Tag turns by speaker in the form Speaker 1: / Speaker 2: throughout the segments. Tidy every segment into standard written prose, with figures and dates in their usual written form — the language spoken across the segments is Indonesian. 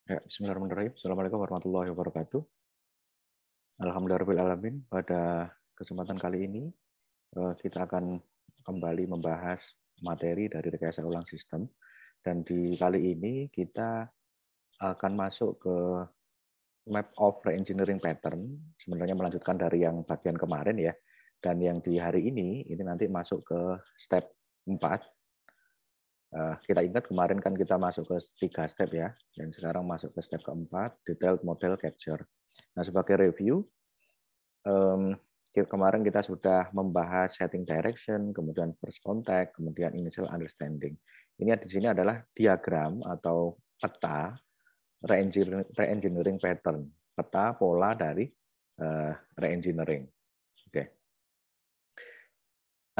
Speaker 1: Ya, bismillahirrahmanirrahim. Assalamualaikum warahmatullahi wabarakatuh. Alhamdulillahirrahmanirrahim. Pada kesempatan kali ini, kita akan kembali membahas materi dari rekayasa ulang sistem. Dan di kali ini kita akan masuk ke map of reengineering pattern. Sebenarnya melanjutkan dari yang bagian kemarin ya. Dan yang di hari ini nanti masuk ke step 4. Kita ingat kemarin kan kita masuk ke 3 step ya, dan sekarang masuk ke step keempat, detailed model capture. Nah, sebagai review, kemarin kita sudah membahas setting direction, kemudian first contact, kemudian initial understanding. Ini di sini adalah diagram atau peta reengineering pattern, peta pola dari reengineering. Oke.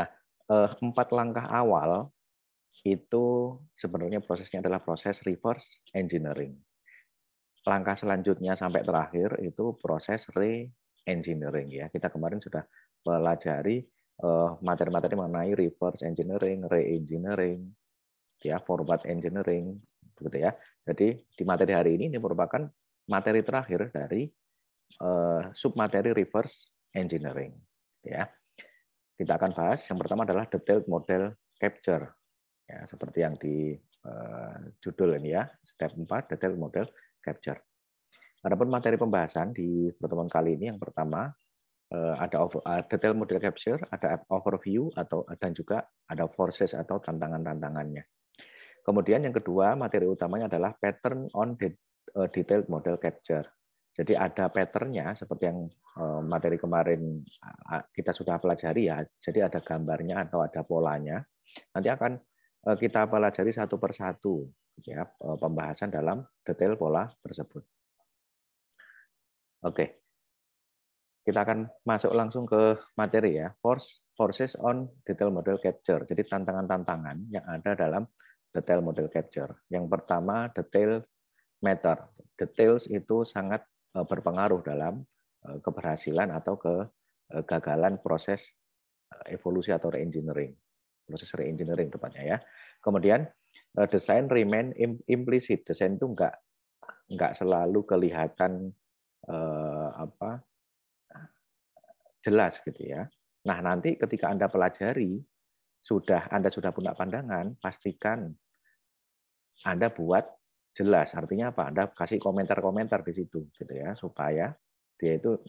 Speaker 1: Nah, 4 langkah awal itu sebenarnya prosesnya adalah proses reverse engineering. Langkah selanjutnya sampai terakhir itu proses re-engineering ya. Kita kemarin sudah pelajari materi-materi mengenai reverse engineering, re-engineering, ya, forward engineering, begitu ya. Jadi di materi hari ini merupakan materi terakhir dari submateri reverse engineering, ya. Kita akan bahas yang pertama adalah detailed model capture. Ya, seperti yang di judul ini ya, step 4 detail model capture. Adapun materi pembahasan di pertemuan kali ini yang pertama ada detail model capture, ada overview dan juga ada forces atau tantangan-tantangannya. Kemudian yang kedua materi utamanya adalah pattern on detailed model capture. Jadi ada patternnya seperti yang materi kemarin kita sudah pelajari ya. Jadi ada gambarnya atau ada polanya. Nanti akan kita pelajari satu persatu ya, pembahasan dalam detail pola tersebut. Oke, kita akan masuk langsung ke materi ya, forces on detail model capture. Jadi tantangan-tantangan yang ada dalam detail model capture. Yang pertama detail matter. Details itu sangat berpengaruh dalam keberhasilan atau kegagalan proses evolusi atau reengineering. Proses reengineering tepatnya ya. Kemudian desain remain implicit. Desain itu nggak selalu kelihatan jelas gitu ya. Nah, nanti ketika Anda pelajari, Anda sudah punya pandangan, pastikan Anda buat jelas. Artinya apa? Anda kasih komentar-komentar di situ gitu ya, supaya dia itu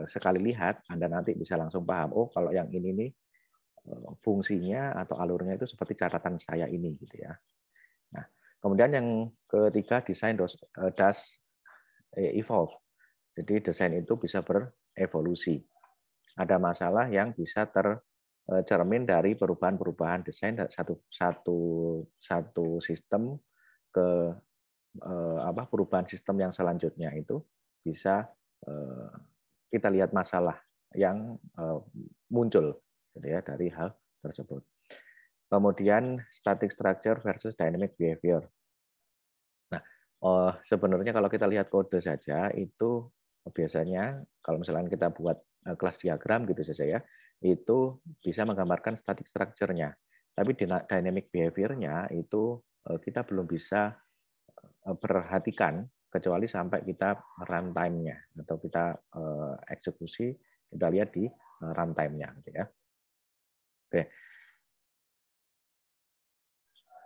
Speaker 1: sekali lihat Anda nanti bisa langsung paham, oh kalau yang ini nih fungsinya atau alurnya itu seperti catatan saya ini gitu ya. Nah, kemudian yang ketiga desain does evolve. Jadi desain itu bisa berevolusi. Ada masalah yang bisa tercermin dari perubahan-perubahan desain satu sistem ke perubahan sistem yang selanjutnya itu bisa kita lihat masalah yang muncul gitu ya dari hal tersebut. Kemudian static structure versus dynamic behavior. Nah, sebenarnya kalau kita lihat kode saja itu biasanya kalau misalnya kita buat kelas diagram gitu saja ya, itu bisa menggambarkan static structure-nya. Tapi dynamic behavior-nya itu kita belum bisa perhatikan kecuali sampai kita runtime-nya atau kita eksekusi, kita lihat di runtime-nya gitu ya. Oke.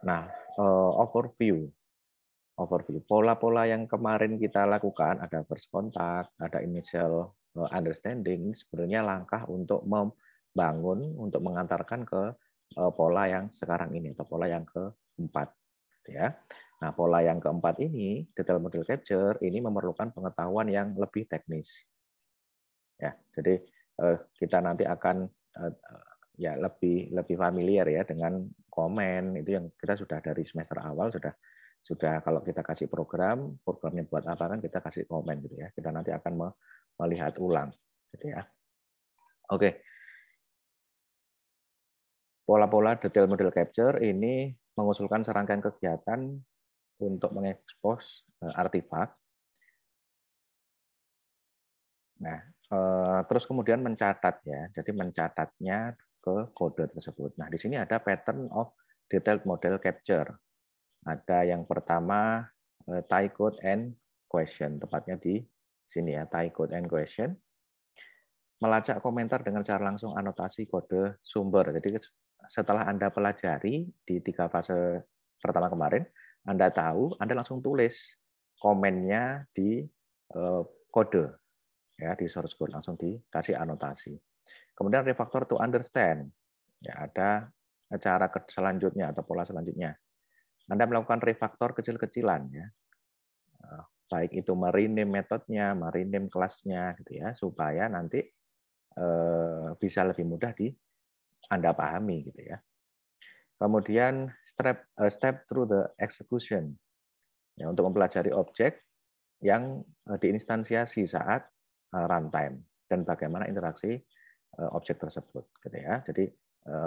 Speaker 1: Nah, overview. Pola-pola yang kemarin kita lakukan, ada first contact, ada initial understanding, sebenarnya langkah untuk membangun, untuk mengantarkan ke pola yang sekarang ini, atau pola yang keempat. Ya. Nah, pola yang keempat ini, detail model capture, ini memerlukan pengetahuan yang lebih teknis. Ya, jadi kita nanti akan ya lebih familiar ya dengan komen itu yang kita sudah dari semester awal sudah kalau kita kasih programnya buat apa kan kita kasih komen gitu ya. Kita nanti akan melihat ulang gitu ya. Oke. Pola-pola detail model capture ini mengusulkan serangkaian kegiatan untuk mengekspos artefak. Nah, terus kemudian mencatat ya. Jadi mencatatnya ke kode tersebut. Nah, di sini ada pattern of detailed model capture. Ada yang pertama tie code and question, tepatnya di sini ya, tie code and question. Melacak komentar dengan cara langsung anotasi kode sumber. Jadi setelah Anda pelajari di 3 fase pertama kemarin, Anda tahu, Anda langsung tulis komennya di kode, ya, di source code, langsung dikasih anotasi. Kemudian refactor to understand. Ya, ada cara selanjutnya atau pola selanjutnya. Anda melakukan refactor kecil-kecilan, ya. Baik itu merename metodenya, merename kelasnya, gitu ya, supaya nanti bisa lebih mudah Anda pahami, gitu ya. Kemudian step through the execution, ya, untuk mempelajari objek yang diinstansiasi saat runtime dan bagaimana interaksi objek tersebut, gitu ya. Jadi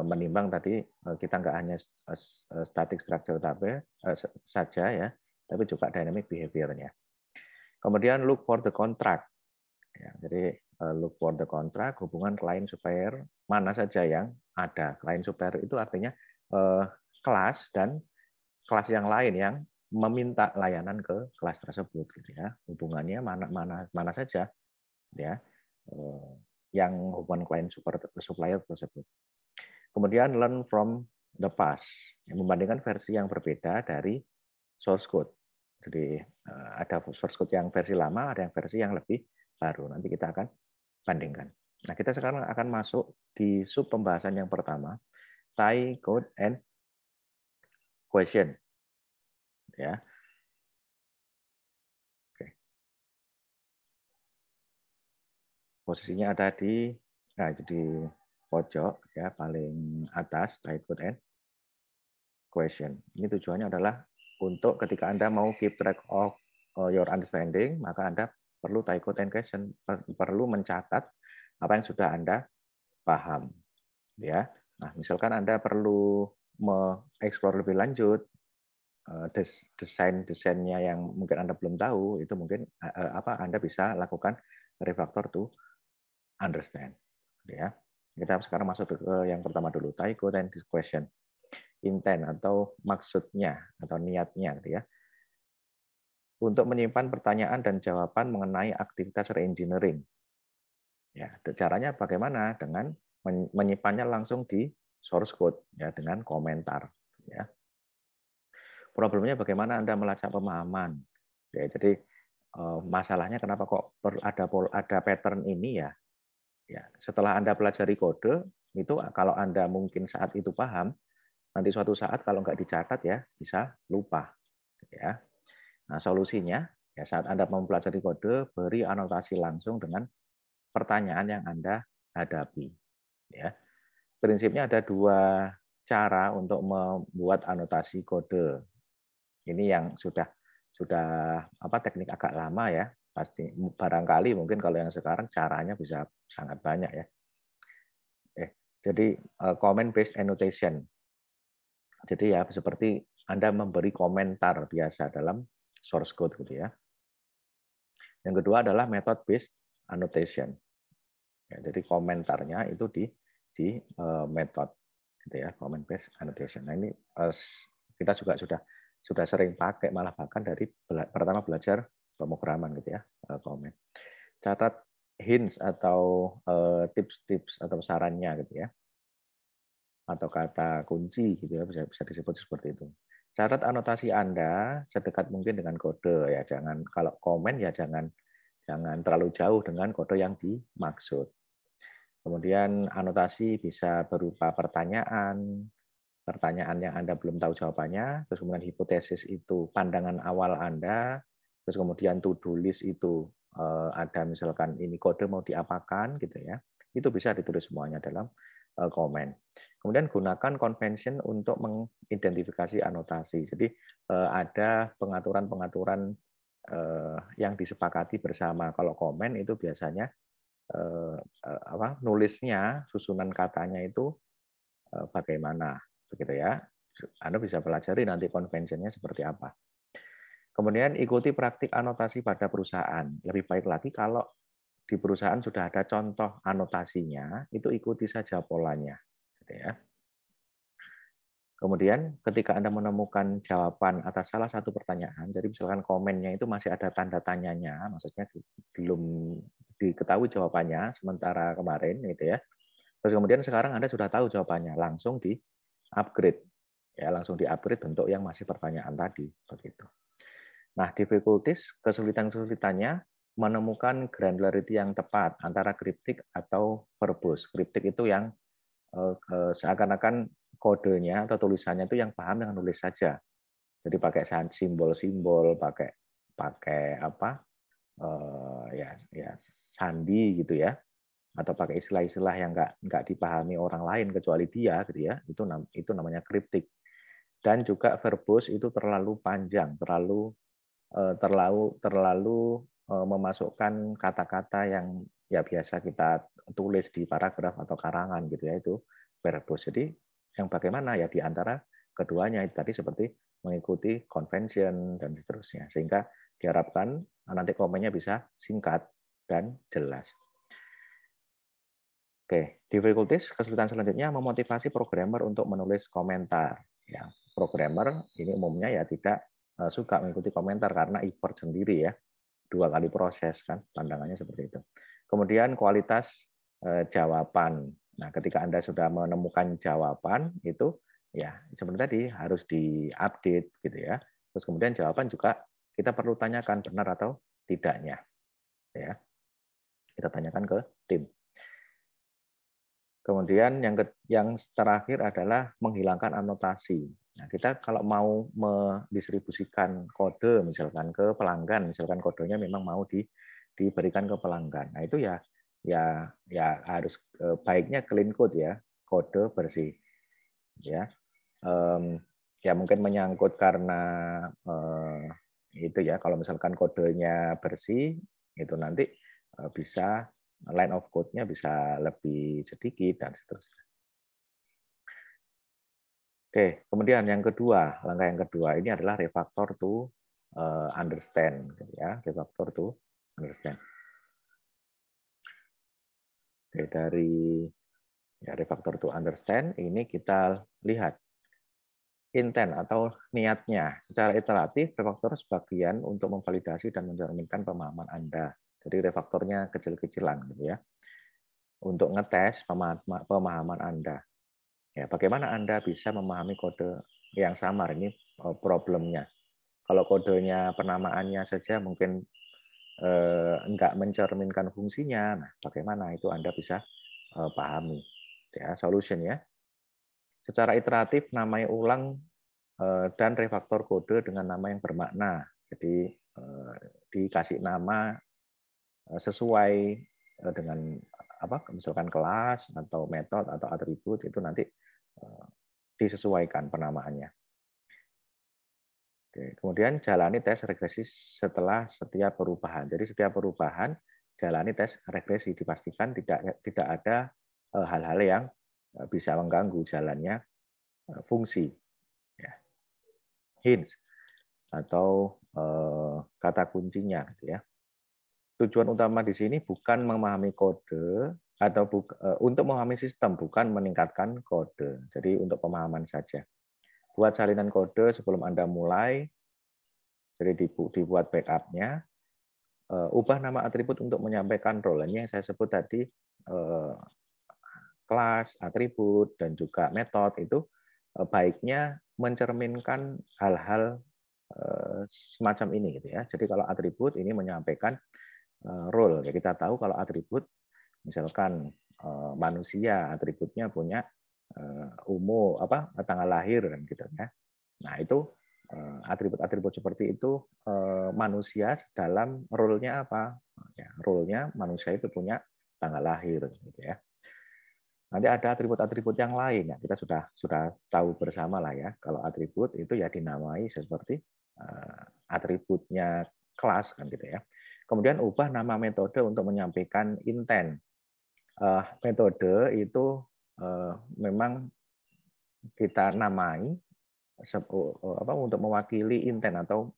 Speaker 1: menimbang tadi kita nggak hanya static structure saja ya, tapi juga dynamic behavior-nya. Kemudian look for the contract. Ya, jadi look for the contract, hubungan client supplier mana saja yang ada. Client supplier itu artinya kelas dan kelas yang lain yang meminta layanan ke kelas tersebut, gitu ya. Hubungannya mana saja, ya, yang hubungan client supplier tersebut. Kemudian learn from the past, membandingkan versi yang berbeda dari source code. Jadi ada source code yang versi lama, ada yang versi yang lebih baru. Nanti kita akan bandingkan. Nah, kita sekarang akan masuk di sub pembahasan yang pertama, tie code and question. Ya. Oke. Posisinya ada di pojok, ya, paling atas, tie code and question. Ini tujuannya adalah untuk ketika Anda mau keep track of your understanding, maka Anda perlu tie code and question, perlu mencatat apa yang sudah Anda paham, ya. Nah, misalkan Anda perlu mengeksplor lebih lanjut desainnya yang mungkin Anda belum tahu, itu mungkin Anda bisa lakukan refactor to understand, ya. Kita sekarang masuk ke yang pertama dulu, tie code and question. Intent atau maksudnya atau niatnya, gitu ya. Untuk menyimpan pertanyaan dan jawaban mengenai aktivitas reengineering. Ya, caranya bagaimana? Dengan menyimpannya langsung di source code, ya, dengan komentar, ya. Problemnya bagaimana Anda melacak pemahaman. Ya, jadi masalahnya kenapa kok ada pattern ini, ya? Ya, setelah Anda pelajari kode itu, kalau Anda mungkin saat itu paham, nanti suatu saat kalau nggak dicatat, ya, bisa lupa, ya. Nah, solusinya, ya, saat Anda mempelajari kode, beri anotasi langsung dengan pertanyaan yang Anda hadapi, ya. Prinsipnya ada 2 cara untuk membuat anotasi kode. Ini yang sudah teknik agak lama, ya. Pasti barangkali mungkin kalau yang sekarang caranya bisa sangat banyak, ya. Jadi comment based annotation. Jadi ya seperti Anda memberi komentar biasa dalam source code, gitu ya. Yang kedua adalah method based annotation. Ya, jadi komentarnya itu di method, gitu ya, comment based annotation. Nah, ini kita juga sudah sering pakai, malah bahkan dari pertama belajar pemrograman, gitu ya, komen. Catat hints atau tips-tips atau sarannya, gitu ya, atau kata kunci, gitu ya, bisa disebut seperti itu. Catat anotasi Anda sedekat mungkin dengan kode, ya. Jangan, kalau komen, ya jangan terlalu jauh dengan kode yang dimaksud. Kemudian anotasi bisa berupa pertanyaan yang Anda belum tahu jawabannya, terus kemudian hipotesis itu pandangan awal Anda, terus kemudian to-do list itu ada misalkan ini kode mau diapakan, gitu ya. Itu bisa ditulis semuanya dalam komen. Kemudian gunakan convention untuk mengidentifikasi anotasi. Jadi ada pengaturan-pengaturan yang disepakati bersama. Kalau komen itu biasanya nulisnya, susunan katanya itu bagaimana, begitu ya. Anda bisa pelajari nanti konvensinya seperti apa. Kemudian ikuti praktik anotasi pada perusahaan. Lebih baik lagi kalau di perusahaan sudah ada contoh anotasinya, itu ikuti saja polanya, gitu ya. Kemudian ketika Anda menemukan jawaban atas salah satu pertanyaan, jadi misalkan komennya itu masih ada tanda tanyanya, maksudnya belum diketahui jawabannya sementara kemarin gitu ya. Terus kemudian sekarang Anda sudah tahu jawabannya, langsung di-upgrade. Ya, langsung di-upgrade bentuk yang masih pertanyaan tadi, begitu. Nah, difficulties, kesulitan-kesulitannya menemukan granularity yang tepat antara kriptik atau verbose. Kriptik itu yang seakan-akan kodenya atau tulisannya itu yang paham dengan nulis saja. Jadi pakai simbol-simbol, pakai pakai apa? Ya sandi gitu ya, atau pakai istilah-istilah yang nggak dipahami orang lain kecuali dia gitu ya. Itu namanya kriptik. Dan juga verbose itu terlalu panjang, terlalu memasukkan kata-kata yang ya biasa kita tulis di paragraf atau karangan gitu ya, itu verbose. Jadi yang bagaimana ya di antara keduanya itu tadi seperti mengikuti convention dan seterusnya, sehingga diharapkan nanti komennya bisa singkat dan jelas. Oke, difficulties, kesulitan selanjutnya memotivasi programmer untuk menulis komentar. Ya, programmer ini umumnya ya tidak suka mengikuti komentar karena effort sendiri ya, 2 kali proses kan, pandangannya seperti itu. Kemudian kualitas jawaban. Nah, ketika Anda sudah menemukan jawaban itu ya seperti tadi harus diupdate gitu ya. Terus kemudian jawaban juga kita perlu tanyakan benar atau tidaknya ya. Kita tanyakan ke tim. Kemudian yang terakhir adalah menghilangkan anotasi. Nah, kita kalau mau mendistribusikan kode misalkan ke pelanggan, misalkan kodenya memang mau diberikan ke pelanggan. Nah, itu ya harus baiknya clean code ya, kode bersih. Ya. Ya mungkin menyangkut karena itu ya, kalau misalkan kodenya bersih itu nanti bisa line of code-nya bisa lebih sedikit dan seterusnya. Oke, kemudian yang kedua, langkah yang kedua ini adalah refactor to understand, gitu ya, refactor to understand. Oke, dari ya, refactor to understand ini kita lihat intent atau niatnya. Secara iteratif, refaktor sebagian untuk memvalidasi dan mencerminkan pemahaman Anda. Jadi refaktornya kecil-kecilan, gitu ya, untuk ngetes pemahaman Anda. Ya, bagaimana Anda bisa memahami kode yang samar, ini problemnya. Kalau kodenya penamaannya saja mungkin enggak mencerminkan fungsinya, nah bagaimana itu Anda bisa pahami. Ya, solution ya. Secara iteratif namai ulang dan refaktor kode dengan nama yang bermakna. Jadi dikasih nama sesuai dengan apa, misalkan kelas atau metode atau atribut, itu nanti disesuaikan penamaannya. Oke, kemudian jalani tes regresi setelah setiap perubahan. Jadi setiap perubahan jalani tes regresi, dipastikan tidak ada hal-hal yang bisa mengganggu jalannya fungsi. Ya. Hints atau kata kuncinya, gitu ya. Tujuan utama di sini bukan memahami kode atau untuk memahami sistem, bukan meningkatkan kode. Jadi untuk pemahaman saja. Buat salinan kode sebelum Anda mulai, jadi dibuat backup-nya. Ubah nama atribut untuk menyampaikan role. Ini yang saya sebut tadi, kelas, atribut, dan juga metode itu baiknya mencerminkan hal-hal semacam ini gitu ya. Jadi kalau atribut ini menyampaikan role, ya kita tahu kalau atribut misalkan manusia, atributnya punya umur apa tanggal lahir kan gitu ya. Nah, itu atribut-atribut seperti itu manusia dalam role-nya apa? Ya, role-nya manusia itu punya tanggal lahir gitu ya. Nanti ada atribut-atribut yang lain ya, kita sudah tahu bersama lah ya. Kalau atribut itu ya dinamai seperti atributnya kelas kan gitu ya. Kemudian ubah nama metode untuk menyampaikan intent. Metode itu memang kita namai untuk mewakili intent atau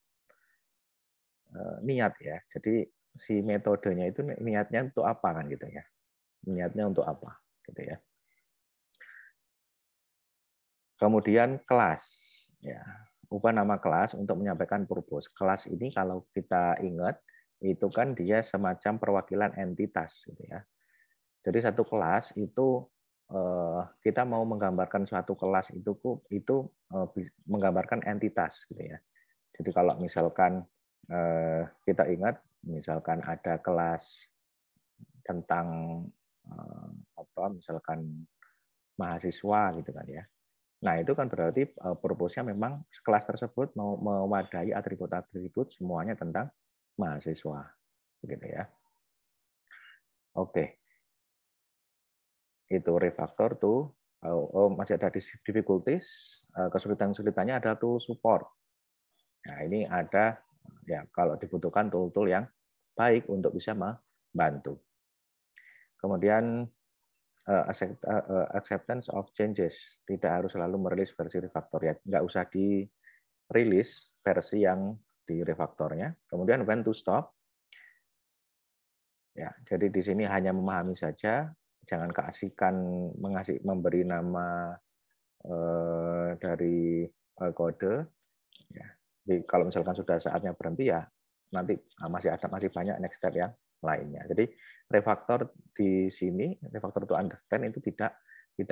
Speaker 1: niat ya. Jadi si metodenya itu niatnya untuk apa kan gitu ya. Niatnya untuk apa gitu ya. Kemudian kelas, ya, ubah nama kelas untuk menyampaikan purpose. Kelas ini kalau kita ingat itu kan dia semacam perwakilan entitas, gitu ya. Jadi satu kelas itu kita mau menggambarkan suatu kelas itu menggambarkan entitas, gitu ya. Jadi kalau misalkan kita ingat, misalkan ada kelas tentang misalkan mahasiswa, gitu kan ya. Nah, itu kan berarti purpose-nya memang kelas tersebut mau mewadahi atribut-atribut semuanya tentang mahasiswa, begitu ya. Oke, itu refactor tuh. Masih ada difficulties, kesulitan-kesulitannya ada tuh support. Nah, ini ada ya kalau dibutuhkan tool-tool yang baik untuk bisa membantu. Kemudian acceptance of changes, tidak harus selalu merilis versi refactor ya, nggak usah dirilis versi yang di refaktornya. Kemudian when to stop, ya jadi di sini hanya memahami saja, jangan keasikan memberi nama dari kode. Ya. Jadi kalau misalkan sudah saatnya berhenti ya nanti masih banyak next step yang lainnya. Jadi refaktor di sini, refaktor to understand itu tidak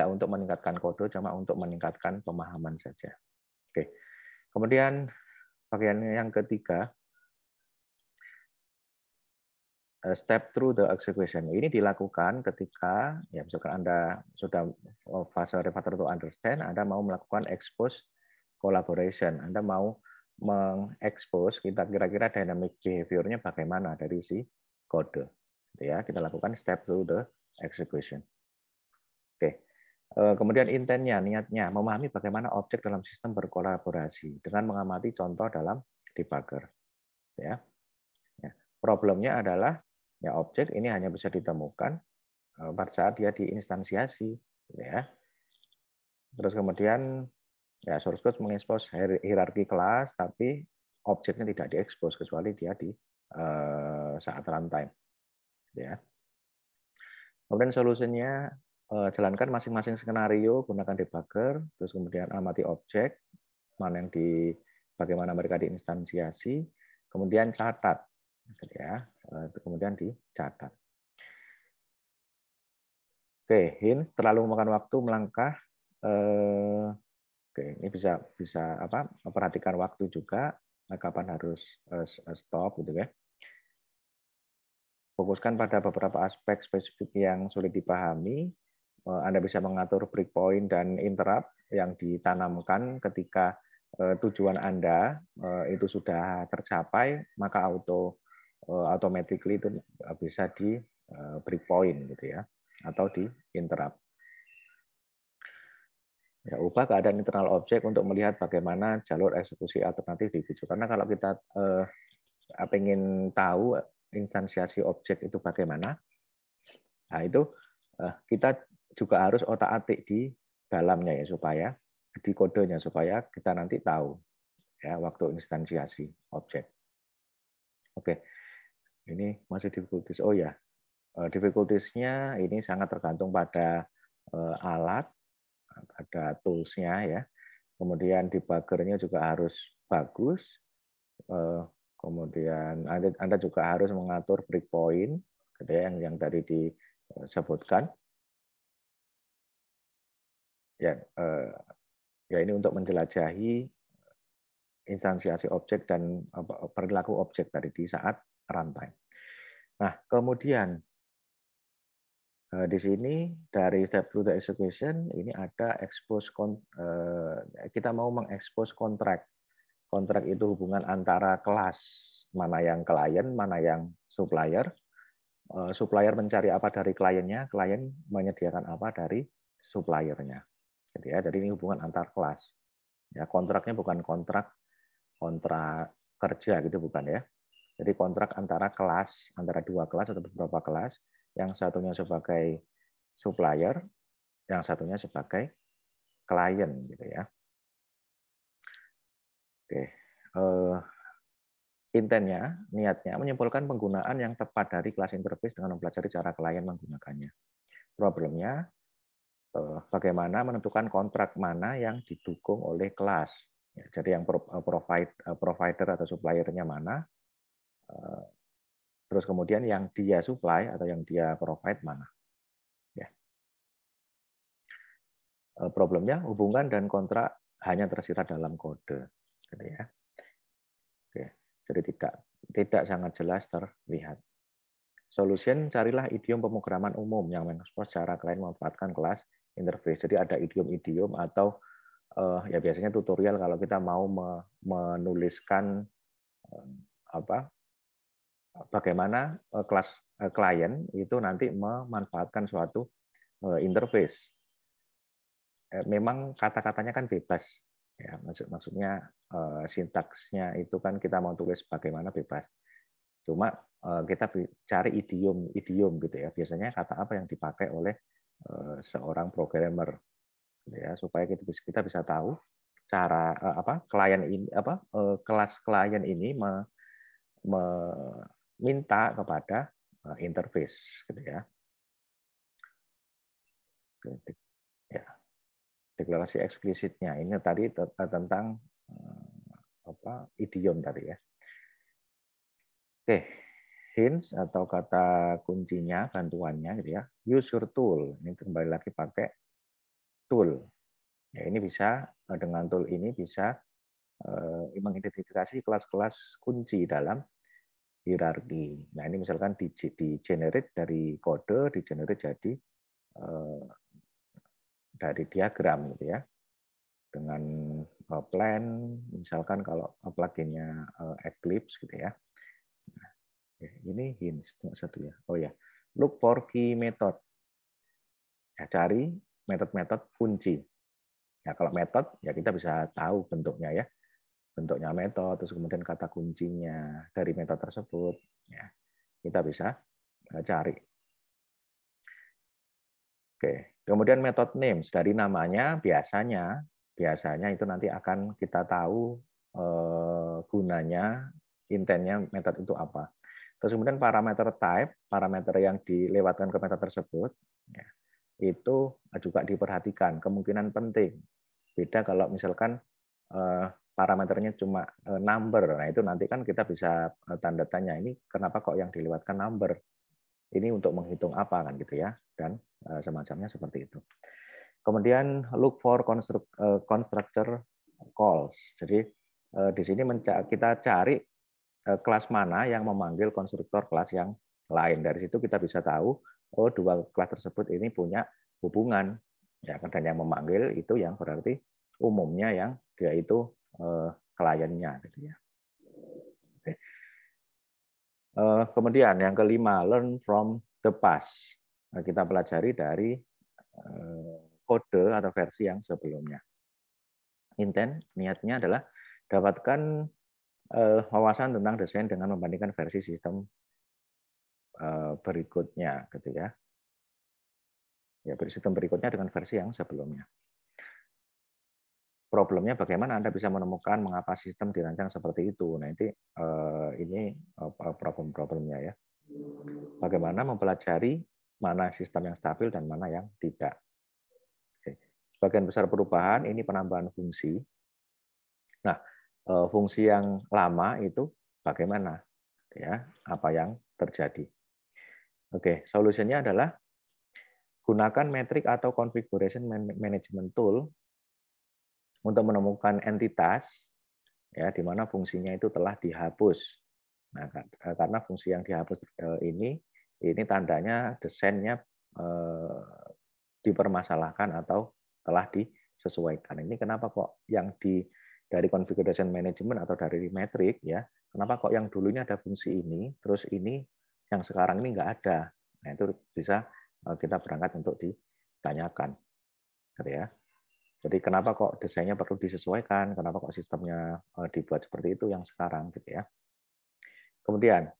Speaker 1: untuk meningkatkan kode, cuma untuk meningkatkan pemahaman saja. Oke. Kemudian bagian yang ketiga, step through the execution. Ini dilakukan ketika ya misalkan Anda sudah fase refactor to understand, Anda mau melakukan expose collaboration. Anda mau mengekspos kita kira-kira dynamic behavior-nya bagaimana dari si kode. Ya, kita lakukan step through the execution. Oke. Kemudian intentnya, niatnya, memahami bagaimana objek dalam sistem berkolaborasi dengan mengamati contoh dalam debugger. Ya. Problemnya adalah ya objek ini hanya bisa ditemukan pada saat dia diinstansiasi, ya. Terus kemudian ya source code mengekspos hierarki kelas, tapi objeknya tidak diekspos kecuali dia di saat runtime, ya. Kemudian solusinya jalankan masing-masing skenario, gunakan debugger, terus kemudian amati objek mana yang bagaimana mereka diinstansiasi, kemudian catat, ya, kemudian dicatat. Oke, hint terlalu memakan waktu melangkah. Oke, ini bisa perhatikan waktu juga, kapan harus stop, gitu ya. Fokuskan pada beberapa aspek spesifik yang sulit dipahami. Anda bisa mengatur breakpoint dan interrupt yang ditanamkan ketika tujuan Anda itu sudah tercapai, maka automatically itu bisa di breakpoint, gitu ya, atau di interrupt. Ya, ubah keadaan internal objek untuk melihat bagaimana jalur eksekusi alternatif dibujuk. Karena kalau kita ingin tahu instansiasi objek itu bagaimana, nah itu kita juga harus otak-atik di dalamnya ya, supaya di kodenya, supaya kita nanti tahu ya waktu instansiasi objek. Oke, ini masih difficulties. Oh ya, difficulties-nya ini sangat tergantung pada alat, ada tools-nya ya. Kemudian debugger-nya juga harus bagus. Kemudian Anda juga harus mengatur breakpoint, gitu ya, yang tadi disebutkan. Ya, ya ini untuk menjelajahi instansiasi objek dan perilaku objek tadi di saat runtime. Nah, kemudian di sini dari step through the execution ini ada expose kita mau mengekspos kontrak. Kontrak itu hubungan antara kelas, mana yang klien, mana yang supplier. Supplier mencari apa dari kliennya, klien menyediakan apa dari suppliernya. Jadi ini hubungan antar kelas. Ya, kontraknya bukan kontrak kerja gitu, bukan ya. Jadi kontrak antara kelas, antara dua kelas atau beberapa kelas, yang satunya sebagai supplier, yang satunya sebagai klien, gitu ya. Oke, intentnya, niatnya menyimpulkan penggunaan yang tepat dari kelas interface dengan mempelajari cara klien menggunakannya. Problemnya, bagaimana menentukan kontrak mana yang didukung oleh kelas. Ya, jadi yang provider atau suppliernya mana, terus kemudian yang dia supply atau yang dia provide mana. Ya. Problemnya hubungan dan kontrak hanya tersirat dalam kode, gitu ya. Oke. Jadi tidak sangat jelas terlihat. Solution, carilah idiom pemrograman umum yang mengekspos cara klien memanfaatkan kelas interface. Jadi ada idiom-idiom atau ya biasanya tutorial kalau kita mau menuliskan apa bagaimana kelas klien itu nanti memanfaatkan suatu interface. Memang kata-katanya kan bebas, ya maksudnya sintaksnya itu kan kita mau tulis bagaimana bebas. Cuma kita cari idiom gitu ya. Biasanya kata apa yang dipakai oleh seorang programmer, gitu ya, supaya kita bisa tahu cara klien ini kelas klien ini meminta kepada interface, gitu ya. Ya, deklarasi eksplisitnya ini tadi tentang idiom tadi ya. Oke, hints atau kata kuncinya, bantuannya gitu ya. Use your tool. Ini kembali lagi pakai tool. Ya, ini bisa dengan tool ini bisa mengidentifikasi kelas-kelas kunci dalam hierarki. Nah, ini misalkan di generate dari kode, di generate jadi dari diagram gitu ya. Dengan plan, misalkan kalau pluginnya Eclipse gitu ya. Nah, ini hints satu ya. Oh ya, look for key method. Ya, cari metode-metode kunci. Ya, kalau metode ya kita bisa tahu bentuknya ya. Bentuknya metode, terus kemudian kata kuncinya dari metode tersebut. Ya, kita bisa cari. Oke. Kemudian metode names dari namanya biasanya itu nanti akan kita tahu gunanya, intennya metode itu apa. Terus kemudian parameter type, parameter yang dilewatkan ke metode tersebut, ya, itu juga diperhatikan, kemungkinan penting. Beda kalau misalkan parameternya cuma number, nah itu nanti kan kita bisa tanda tanya, ini kenapa kok yang dilewatkan number? Ini untuk menghitung apa kan gitu ya, dan semacamnya seperti itu. Kemudian look for constructor calls. Jadi di sini kita cari kelas mana yang memanggil konstruktor kelas yang lain. Dari situ kita bisa tahu oh dua kelas tersebut ini punya hubungan. Ya, dan yang memanggil itu yang berarti umumnya yang dia itu kliennya gitu ya. Oke. Kemudian yang kelima, learn from the past. Kita pelajari dari kode atau versi yang sebelumnya. Niatnya adalah dapatkan wawasan tentang desain dengan membandingkan versi sistem berikutnya, gitu ya. Ya, sistem berikutnya dengan versi yang sebelumnya. Problemnya bagaimana Anda bisa menemukan mengapa sistem dirancang seperti itu. Nah, ini problem-problemnya ya. Bagaimana mempelajari mana sistem yang stabil dan mana yang tidak. Oke. Sebagian besar perubahan ini penambahan fungsi. Nah, fungsi yang lama itu bagaimana? Ya, apa yang terjadi? Oke, solusinya adalah gunakan metrik atau configuration management tool untuk menemukan entitas ya di mana fungsinya itu telah dihapus. Nah, karena fungsi yang dihapus ini tandanya desainnya dipermasalahkan atau telah disesuaikan. Ini kenapa kok yang dari configuration management atau dari metrik ya, kenapa kok yang dulunya ada fungsi ini, terus ini yang sekarang ini nggak ada. Nah, itu bisa kita berangkat untuk ditanyakan. Gitu ya. Jadi kenapa kok desainnya perlu disesuaikan, kenapa kok sistemnya dibuat seperti itu yang sekarang gitu ya. Kemudian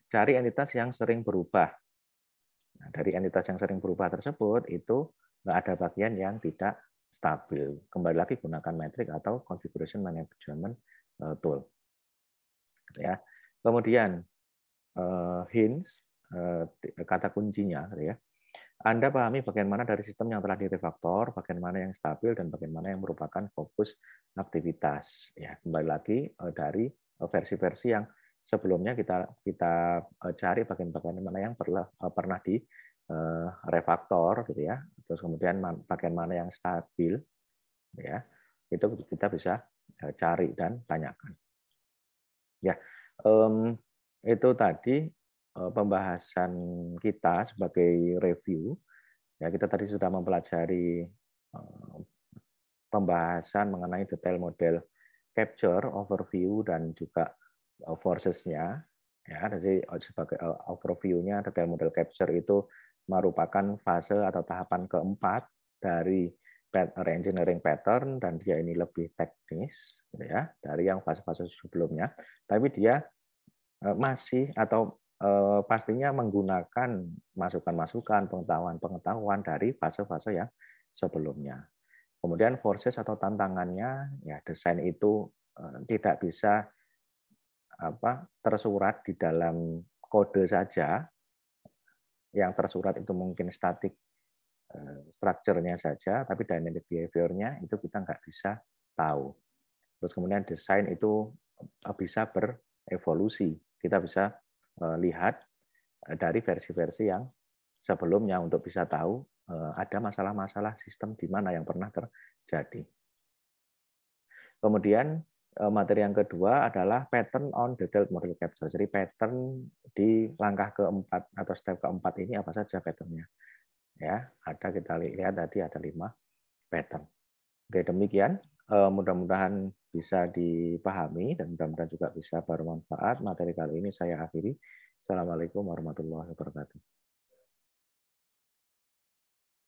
Speaker 1: cari entitas yang sering berubah. Nah, dari entitas yang sering berubah tersebut itu nggak ada bagian yang tidak stabil. Kembali lagi gunakan metrik atau configuration management tool. Gitu ya. Kemudian hints kata kuncinya gitu ya. Anda pahami bagian mana dari sistem yang telah direfaktor, bagian mana yang stabil, dan bagian mana yang merupakan fokus aktivitas. Ya, kembali lagi dari versi-versi yang sebelumnya kita kita cari bagian-bagian mana yang pernah di refaktor gitu ya. Terus kemudian bagian mana yang stabil ya. Itu kita bisa cari dan tanyakan. Ya, itu tadi pembahasan kita sebagai review. Ya, kita tadi sudah mempelajari pembahasan mengenai detail model capture, overview, dan juga forces-nya. Ya, jadi sebagai overview-nya, detail model capture itu merupakan fase atau tahapan keempat dari reengineering pattern, dan dia ini lebih teknis gitu ya dari yang fase-fase sebelumnya. Tapi dia masih atau pastinya menggunakan masukan-masukan, pengetahuan-pengetahuan dari fase-fase yang sebelumnya. Kemudian forces atau tantangannya, ya desain itu tidak bisa tersurat di dalam kode saja. Yang tersurat itu mungkin static structure-nya saja, tapi dynamic behavior-nya itu kita nggak bisa tahu. Terus kemudian desain itu bisa berevolusi. Kita bisa lihat dari versi-versi yang sebelumnya untuk bisa tahu ada masalah-masalah sistem di mana yang pernah terjadi. Kemudian materi yang kedua adalah pattern on detailed model capture. Jadi pattern di langkah keempat atau step keempat ini apa saja patternnya. Ya, ada kita lihat tadi ada 5 pattern. Oke, demikian. Mudah-mudahan bisa dipahami dan mudah-mudahan juga bisa bermanfaat. Materi kali ini saya akhiri. Assalamualaikum warahmatullahi wabarakatuh.